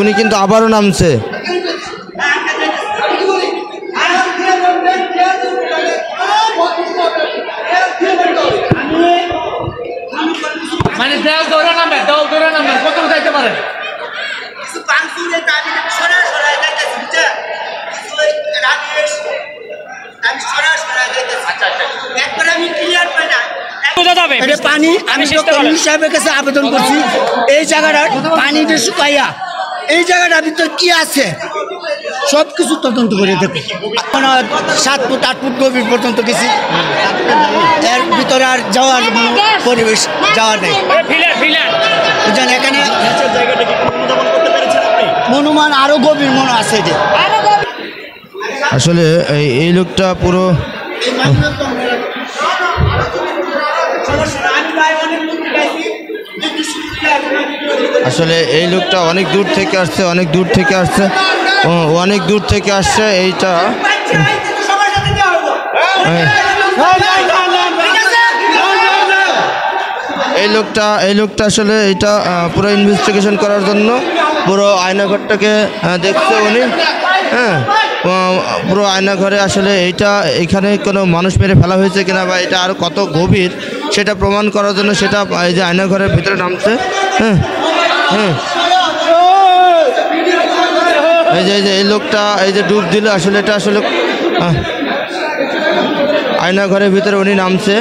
উনি কিন্তু আবারও নামছে। মানে দেওয়াল ধরে নামবে কত যাইতে পারে পানি আমি সাহেবের কাছে আবেদন করছি, এই জায়গাটার পানিটা শুকাইয়া এই জায়গাটার ভিতর কি আছে সবকিছু তদন্ত করে দেখো। 7 ফুট 8 ফুট গভীর পর্যন্ত গেছি, এর ভিতরে আর যাওয়ার পরিবেশ যাওয়ার নেই। এখানে মনুমান আরো গভীর মনে আছে যে আসলে এই লোকটা পুরো আসলে এই লোকটা অনেক দূর থেকে আসছে, অনেক দূর থেকে আসছে এইটা এই লোকটা আসলে এটা পুরো ইনভেস্টিগেশন করার জন্য পুরো আয়নাঘরটাকে দেখছে উনি। হ্যাঁ, পুরো আয়নাঘরে আসলে এখানে কোনো মানুষ মেরে ফেলা হয়েছে কিনা বা এটা আর কত গভীর সেটা প্রমাণ করার জন্য সেটা এই যে আয়নাঘরের ভিতরে নামছে। হ্যাঁ হ্যাঁ, এই লোকটা এই যে ডুব দিল আসলে এটা আসলে আয়নাঘরের ভিতরে উনি নামছে,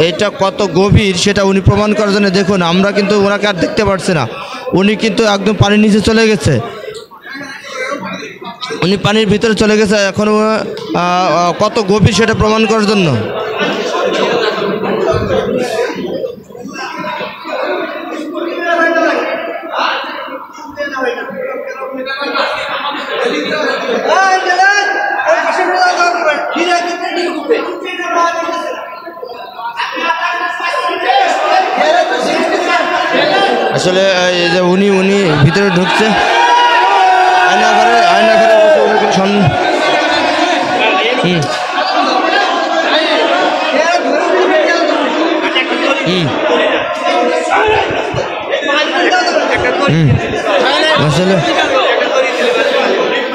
এটা কত গভীর সেটা উনি প্রমাণ করার জন্য। দেখুন, আমরা কিন্তু ওনাকে আর দেখতে পারছি না, উনি কিন্তু একদম পানির নিচে চলে গেছে, উনি পানির ভিতরে চলে গেছে। এখন কত গভীর সেটা প্রমাণ করার জন্য আসলে এই যে উনি ভিতরে ঢুকছে আয়নাঘরে আসলে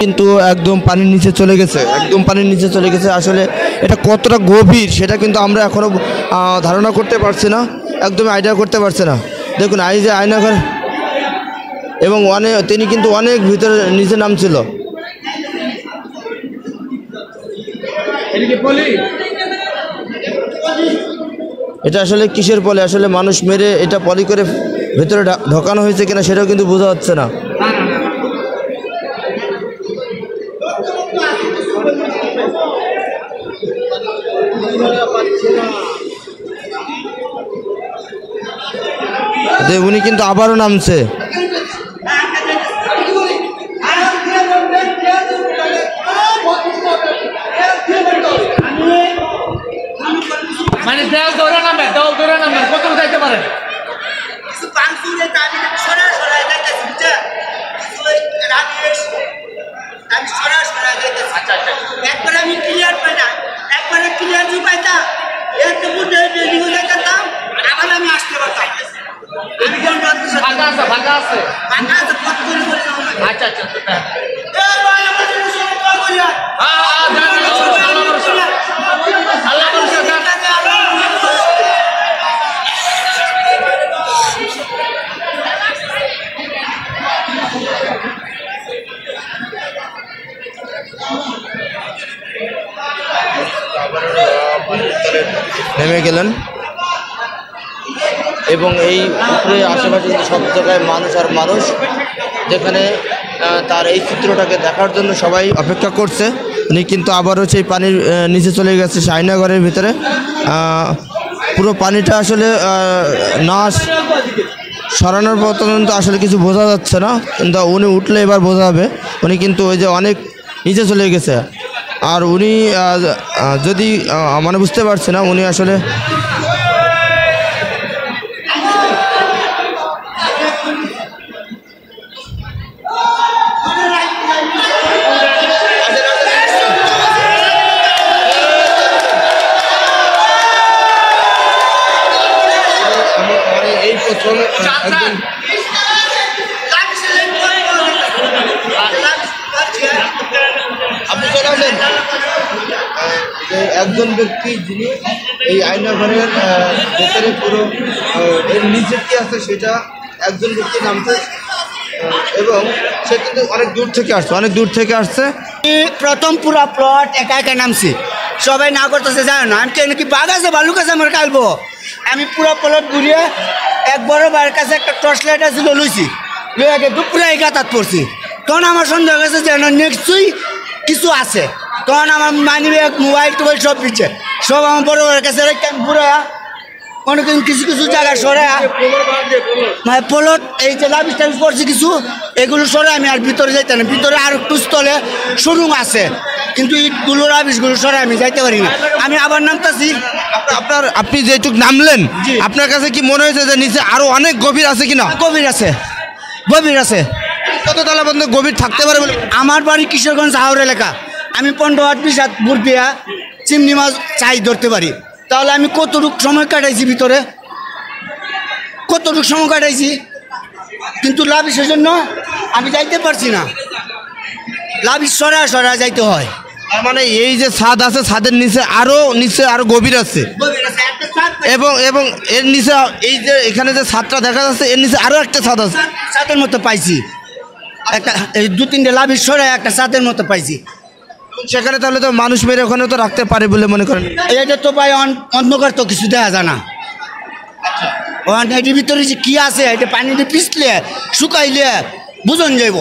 কিন্তু একদম পানির নিচে চলে গেছে, আসলে এটা কতটা গভীর সেটা কিন্তু আমরা এখনো ধারণা করতে পারছি না, একদম আইডিয়া করতে পারছি না। দেখুন এই যে আয়নাঘর, এবং তিনি কিন্তু অনেক ভিতরে নিচে নামছিল। এটা আসলে কিসের পলি, আসলে মানুষ মেরে এটা পলি করে ভেতরে ঢোকানো হয়েছে কিনা সেটাও কিন্তু বোঝা যাচ্ছে না। উনি কিন্তু আবারও নামছে। মানে দেওয়াল ধরে নামবে কত যাইতে পারে ফাঁকা আছে আচ্ছা নেমে গেলেন এবং এই উপরে আশেপাশে সব জায়গায় মানুষ আর মানুষ, যেখানে তার এই চিত্রটাকে দেখার জন্য সবাই অপেক্ষা করছে। উনি কিন্তু আবারও সেই পানির নিচে চলে গেছে আয়নাঘরের ভিতরে। পুরো পানিটা আসলে না সরানোর পর্যন্ত আসলে কিছু বোঝা যাচ্ছে না, কিন্তু উনি উঠলে এবার বোঝা হবে। উনি কিন্তু ওই যে অনেক নিচে চলে গেছে, আর উনি যদি মানে বুঝতে পারছে না উনি আসলে একজন ব্যক্তি যিনি এই আয়নাঘরের ভেতরে পুরো এর নিচে কি আছে সেটা একজন ব্যক্তি নামতে এবং সে কিন্তু অনেক দূর থেকে আসছে প্রথম পুরা প্লট একা একা নামছি, সবাই না করতেছে জানো না, আমি নাকি বাঘ আছে ভালুক আছে আমার কালবো। আমি পুরো প্লট ঘুরিয়ে এক বড় ভাইয়ের কাছে একটা টর্চ লাইট আছিল লইছি, লইয়াকে দুপুরে এই গাতাত পড়ছি। তখন আমার সন্দেহ গেছে যে নিশ্চয়ই কিছু আছে। তখন আমার মানি ব্যাগ মোবাইল টোবাইল সব দিচ্ছে, সব আমার বড় ভাইয়ের কাছে রেখে আমি পুরো অনেকদিন কিছু কিছু জায়গায় সরে মানে প্লট এই যে লাভ স্টাইল করছি কিছু এগুলো সরে আমি আর ভিতরে যাইতে না। ভিতরে আর একটু স্থলে শোরুম আছে, কিন্তু ইটগুলো রাবিশগুলো সরে আমি যাইতে পারি না। আমি আবার নামতেছি। আপনি যেটুক নামলেন, আপনার কাছে কি মনে হয়েছে যে নিচে আরো অনেক গভীর আছে কিনা? গভীর আছে, গভীর আছে। কত তলা পর্যন্ত গভীর থাকতে পারে বলে? আমার বাড়ি কিশোরগঞ্জ হাওড় এলাকা, আমি 15-20 হাত বুট দিয়া চিংড়ি মাছ চাই ধরতে পারি। তাহলে আমি কতটুকু সময় কাটাইছি ভিতরে, কতটুকু সময় কাটাইছি, কিন্তু লাভিসের জন্য আমি যাইতে পারছি না। লাভিস সরা সরা যাইতে হয়। তার মানে এই যে ছাদ আছে, ছাদের নিচে আরো গভীর আছে এবং এবং এর নিচে এই যে এখানে যে ছাদটা দেখা যাচ্ছে এর নিচে আরো একটা ছাদ আছে। ছাদের মতো পাইছি একটা, এই 2-3টে লাভিস সরাই একটা ছাদের মতো পাইছি। সেখানে তাহলে তো মানুষ মেরে ওখানে তো রাখতে পারে বলে মনে করেন? এটা তো ভাই অন্ধকার, তো কিছু দেখা যায় না। এটির ভিতরে যে কী আছে এটা পানিতে পিছলে শুকাইলে বুঝন যাইব।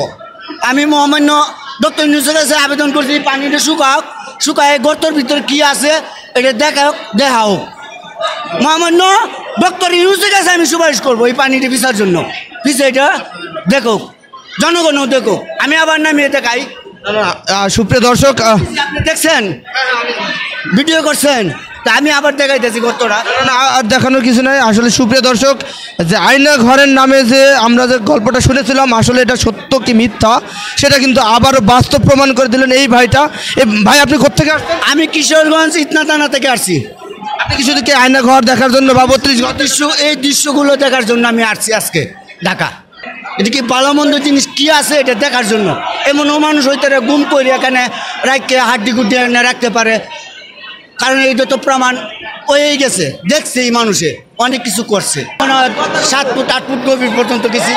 আমি মহামান্য ডক্টর ইউনূসের কাছে আবেদন করছি পানিটা শুকায় গর্তর ভিতরে কী আছে এটা দেখা হোক। মহামান্য ডক্টর ইউনূসের কাছে আমি সুপারিশ করবো এই পানিটা পিছার জন্য, পিছিয়ে এটা দেখুক, জনগণও দেখুক। আমি আবার নামিয়ে দেখাই। সুপ্রিয় দর্শক, আপনি দেখছেন, ভিডিও করছেন, তা আমি আবার দেখাইতেছি গর্তটা। না, আর দেখানোর কিছু নাই। আসলে সুপ্রিয় দর্শক, যে আয়না ঘরের নামে যে আমরা যে গল্পটা শুনেছিলাম আসলে এটা সত্য কি মিথ্যা সেটা কিন্তু আবারও বাস্তব প্রমাণ করে দিলেন এই ভাইটা। ভাই আপনি কোথেকে আসছেন? আমি কিশোরগঞ্জ ইতনা থানা থেকে আসছি। আপনি কি শুধু কি আয়না ঘর দেখার জন্য বা 32 ঘর এই দৃশ্যগুলো দেখার জন্য আমি আসছি আজকে ঢাকা। এদিকে ভালো মন্দ জিনিস কি আছে এটা দেখার জন্য। এমনও মানুষ হইতে গুম করে এখানে রাখতে হাড্ডি গুড্ডি এনে রাখতে পারে, কারণ এইটা তো প্রমাণ হয়েই গেছে, দেখছে এই মানুষে অনেক কিছু করছে। 7 ফুট 8 ফুট গভীর পর্যন্ত গেছি,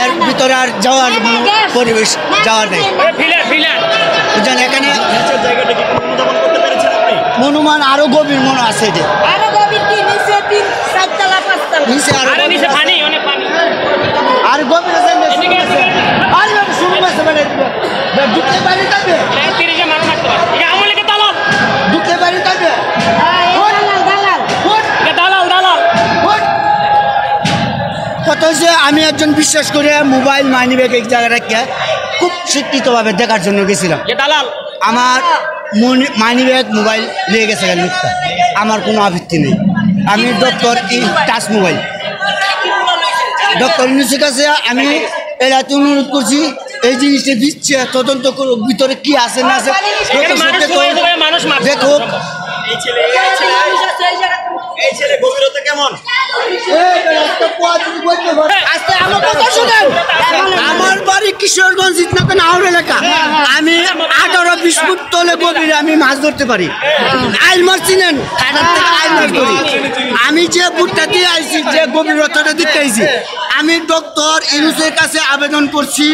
এর ভিতরে আর যাওয়ার পরিবেশ যাওয়ার নেই। বুঝলেন, এখানে মনুমান আরো গভীর মনে আছে, এটা নিচে আর গভীর আছে, ঢুকতে পারি তবে ঢুকতে পারি তবে কত হয়েছে। আমি একজন বিশ্বাস করে মোবাইল মানি ব্যাগ এক জায়গায় রেখে খুব শিক্ষিতভাবে দেখার জন্য গেছিলাম। আমার মানি ব্যাগ মোবাইল নিয়ে গেছে লোকটা, আমার কোনো আপত্তি নেই। আমি টাচ মোবাইল ডক্টর ইউনূসের কাছে আমি এলাতে অনুরোধ করছি এই জিনিসটা দিচ্ছে, তদন্ত করুক ভিতরে কি আছে না আছে দেখুক। আমার বাড়ি কিশোরগঞ্জ ইতনা হাওড় এলাকা। আমি 18-20 ফুট তলে গভীরে আমি মাছ ধরতে পারি। আইল মাছ চিনেন, আইল মাছ ধরি। আমি যে বুটটা দিয়ে আইছি, যে গভীরতাটা দিতে আইছি, আমি ডক্টর ইউনূসের কাছে আবেদন করছি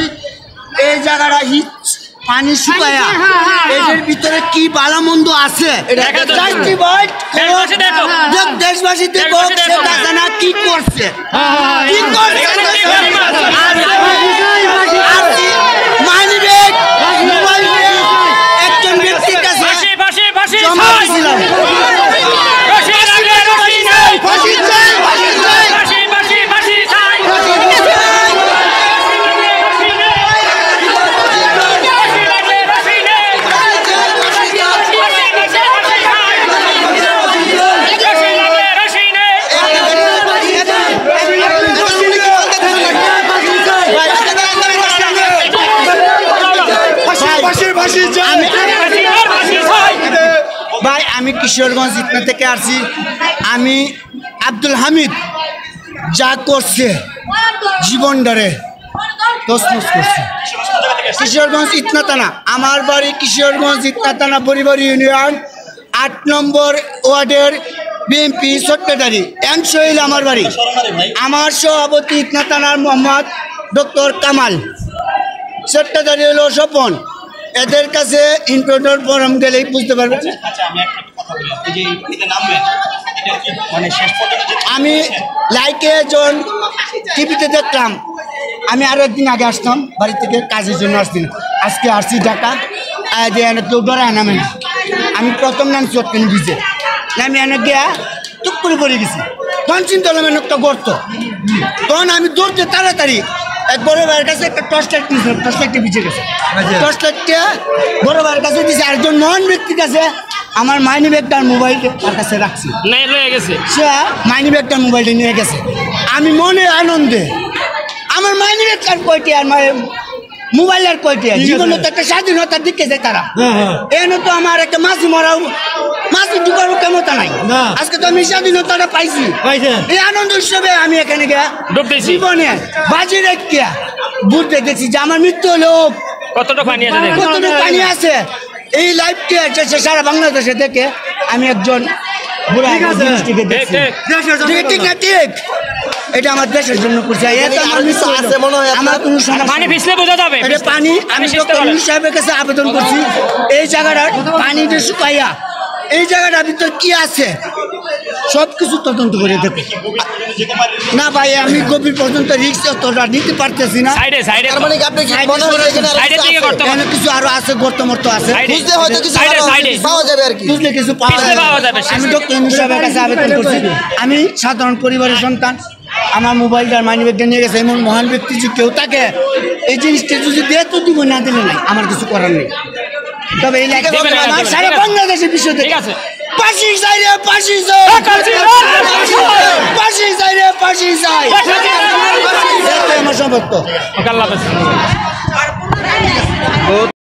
এই জায়গাটা পানি শুকায়া এদের ভিতরে কি ভালো মন্দ আছে দেশবাসী দেখুক কি করছে একজন ব্যক্তির কাছে জমা দিয়েছিলাম। ভাই আমি কিশোরগঞ্জ ইতনা থেকে আসছি। আমি আব্দুল হামিদ যা করছে জীবনটারে তছনছ করছে। কিশোরগঞ্জ ইতনা থানা, আমার বাড়ি কিশোরগঞ্জ ইতনা থানা, বরিবাড়ি ইউনিয়ন, 8 নম্বর ওয়ার্ডের বিএনপি সেক্রেটারি এম শহীল আমার বাড়ি। আমার সভাপতি থানার মোহাম্মদ ডক্টর কামাল, সেক্রেটারি হলো স্বপন। এদের কাছে ইন্টারনেট ফোরাম গেলেই বুঝতে পারবেন। আমি লাইকে যখন টিভিতে দেখলাম, আমি আরো একদিন আগে আসতাম বাড়ি থেকে, কাজের জন্য আসছি না, আজকে আসছি ঢাকা। কেউ ডরায় নামে না। আমি প্রথম নাম চটকানি ভিজে নামি এনে গিয়া টুক করে পড়ে গেছি। তখন চিন্তা করলাম একটা গর্ত। তখন আমি দৌড়তে তাড়াতাড়ি এক বড় ভাইয়ের কাছে একটা টর্চ লাইট নিয়েছিলাম, টর্চ লাইটটা ভিজে গেছে। টর্চ লাইটটা বড় ভাইয়ের কাছে দিয়েছে, আরেকজন মহান ব্যক্তির কাছে আমার মাইনি ব্যাগটার মোবাইলটা তার কাছে রাখছি। সে মাইনি ব্যাগটার মোবাইলটা নিয়ে গেছে। আমি মনে আনন্দে আমার মাইনি ব্যাগটার কয়টি আর মোবাইল আর কয়টি, জীবনে তো একটা স্বাধীনতার দিকে যায় তারা। এনে তো আমার একটা মাছি মরাও মাছি ঢুকারও ক্ষমতা নাই। আজকে তো আমি স্বাধীনতাটা পাইছি, এই আনন্দ হিসেবে আমি এখানে গিয়া জীবনে বাজি রেখে বুঝতে দেখছি যে আমার মৃত্যু হলেও কতটা পানি আছে। এই লাইফটি আছে সারা বাংলাদেশে দেখে আমি একজন ঠিক না ঠিক, এটা আমার দেশের জন্য করছে। আমার কোনো পানি আমি সাহেবের কাছে আবেদন করছি, এই জায়গাটার পানিটা শুকাইয়া এই জায়গাটার ভিতর কি আছে সব কিছু তদন্ত করে দেখো। না ভাই, আমি গভীর পর্যন্ত রিস্ক অতটা নিতে পারতেছি না। কিছু আরো আছে, গর্ত মর্ত আছে, বুঝলে কিছু পাওয়া যাবে। আমি ডক্টর ইউনূস সাহেবের কাছে আবেদন করছি। আমি সাধারণ পরিবারের সন্তান, আমার মোবাইলটার মানি ব্যাগটা নিয়ে গেছে, এমন মহান ব্যক্তি যদি কেউ থাকে এই জিনিসটা যদি দিয়ে তো দিব, না দিলে নাই, আমার কিছু করার নেই। তবে এই আমার সারা বাংলাদেশের বিষয় ঠিক আছে। পাশি চাই রে পাশি চাই, পাশি চাই রে পাশি চাই, আমার সম্পর্ক।